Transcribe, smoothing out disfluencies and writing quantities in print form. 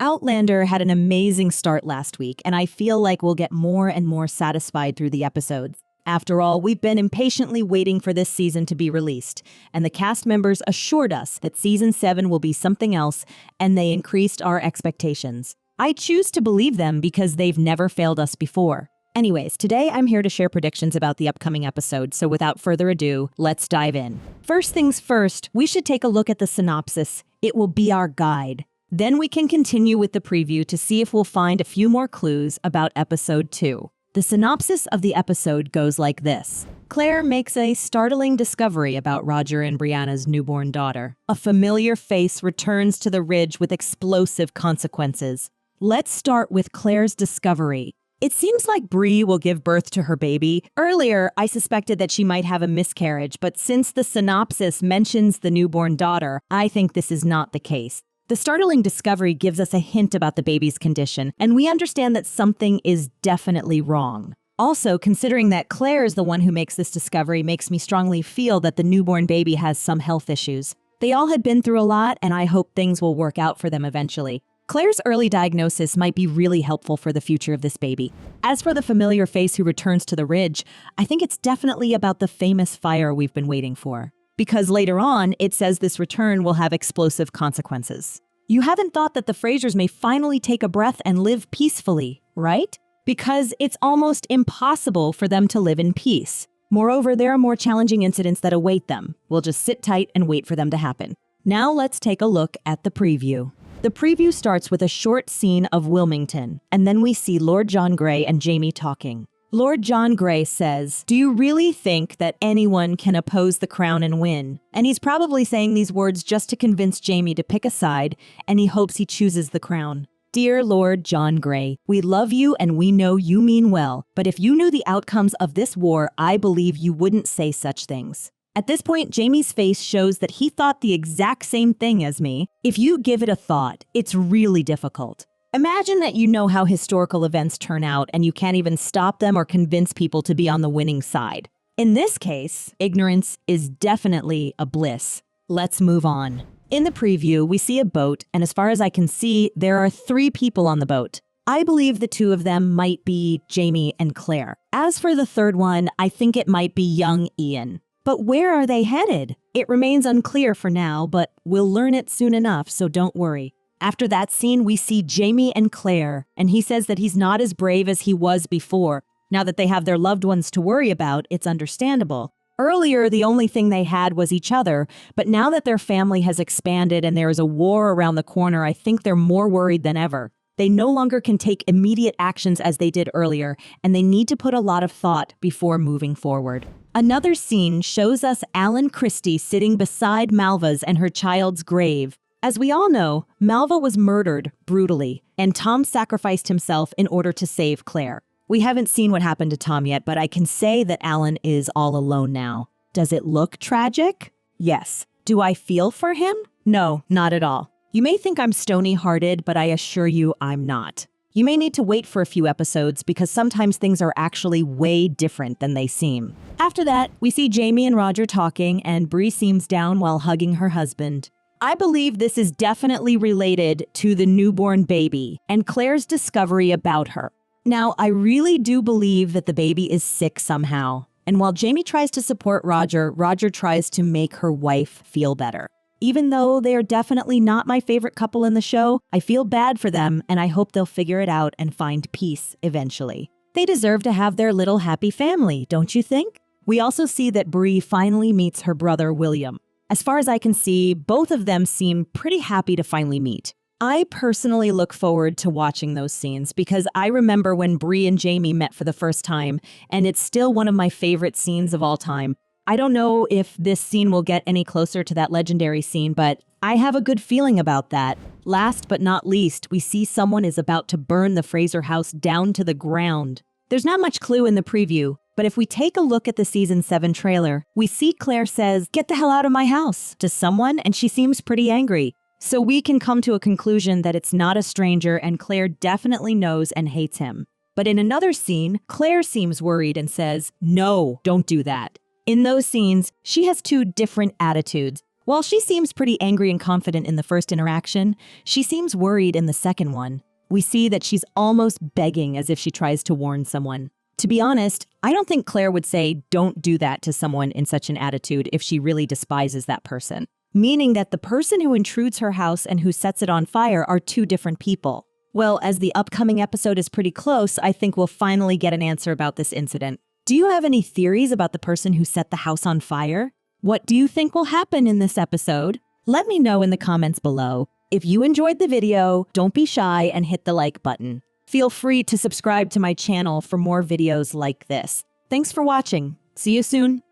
Outlander had an amazing start last week, and I feel like we'll get more and more satisfied through the episodes. After all, we've been impatiently waiting for this season to be released, and the cast members assured us that Season 7 will be something else, and they increased our expectations. I choose to believe them because they've never failed us before. Anyways, today I'm here to share predictions about the upcoming episode, so without further ado, let's dive in. First things first, we should take a look at the synopsis. It will be our guide. Then we can continue with the preview to see if we'll find a few more clues about episode 2. The synopsis of the episode goes like this. Claire makes a startling discovery about Roger and Brianna's newborn daughter. A familiar face returns to the ridge with explosive consequences. Let's start with Claire's discovery. It seems like Bree will give birth to her baby. Earlier, I suspected that she might have a miscarriage, but since the synopsis mentions the newborn daughter, I think this is not the case. The startling discovery gives us a hint about the baby's condition, and we understand that something is definitely wrong. Also, considering that Claire is the one who makes this discovery makes me strongly feel that the newborn baby has some health issues. They all had been through a lot, and I hope things will work out for them eventually. Claire's early diagnosis might be really helpful for the future of this baby. As for the familiar face who returns to the ridge, I think it's definitely about the famous fire we've been waiting for. Because later on, it says this return will have explosive consequences. You haven't thought that the Frasers may finally take a breath and live peacefully, right? Because it's almost impossible for them to live in peace. Moreover, there are more challenging incidents that await them. We'll just sit tight and wait for them to happen. Now let's take a look at the preview. The preview starts with a short scene of Wilmington, and then we see Lord John Grey and Jamie talking. Lord John Grey says, "Do you really think that anyone can oppose the crown and win?" And he's probably saying these words just to convince Jamie to pick a side, and he hopes he chooses the crown. Dear Lord John Grey, we love you and we know you mean well, but if you knew the outcomes of this war, I believe you wouldn't say such things. At this point, Jamie's face shows that he thought the exact same thing as me. If you give it a thought, it's really difficult. Imagine that you know how historical events turn out and you can't even stop them or convince people to be on the winning side. In this case, ignorance is definitely a bliss. Let's move on. In the preview, we see a boat, and as far as I can see, there are 3 people on the boat. I believe the 2 of them might be Jamie and Claire. As for the third one, I think it might be young Ian. But where are they headed? It remains unclear for now, but we'll learn it soon enough, so don't worry. After that scene, we see Jamie and Claire, and he says that he's not as brave as he was before. Now that they have their loved ones to worry about, it's understandable. Earlier, the only thing they had was each other, but now that their family has expanded and there is a war around the corner, I think they're more worried than ever. They no longer can take immediate actions as they did earlier, and they need to put a lot of thought before moving forward. Another scene shows us Alan Christie sitting beside Malva's and her child's grave. As we all know, Malva was murdered brutally, and Tom sacrificed himself in order to save Claire. We haven't seen what happened to Tom yet, but I can say that Alan is all alone now. Does it look tragic? Yes. Do I feel for him? No, not at all. You may think I'm stony-hearted, but I assure you I'm not. You may need to wait for a few episodes because sometimes things are actually way different than they seem. After that, we see Jamie and Roger talking, and Bree seems down while hugging her husband. I believe this is definitely related to the newborn baby and Claire's discovery about her. Now, I really do believe that the baby is sick somehow. And while Jamie tries to support Roger, Roger tries to make her wife feel better. Even though they are definitely not my favorite couple in the show, I feel bad for them and I hope they'll figure it out and find peace eventually. They deserve to have their little happy family, don't you think? We also see that Bree finally meets her brother William. As far as I can see, both of them seem pretty happy to finally meet. I personally look forward to watching those scenes because I remember when Bree and Jamie met for the first time, and it's still one of my favorite scenes of all time. I don't know if this scene will get any closer to that legendary scene, but I have a good feeling about that. Last but not least, we see someone is about to burn the Fraser house down to the ground. There's not much clue in the preview, but if we take a look at the Season 7 trailer, we see Claire says, "Get the hell out of my house," to someone, and she seems pretty angry. So we can come to a conclusion that it's not a stranger and Claire definitely knows and hates him. But in another scene, Claire seems worried and says, "No, don't do that." In those scenes, she has 2 different attitudes. While she seems pretty angry and confident in the first interaction, she seems worried in the second one. We see that she's almost begging as if she tries to warn someone. To be honest, I don't think Claire would say don't do that to someone in such an attitude if she really despises that person. Meaning that the person who intrudes her house and who sets it on fire are two different people. Well, as the upcoming episode is pretty close, I think we'll finally get an answer about this incident. Do you have any theories about the person who set the house on fire? What do you think will happen in this episode? Let me know in the comments below. If you enjoyed the video, don't be shy and hit the like button. Feel free to subscribe to my channel for more videos like this. Thanks for watching. See you soon.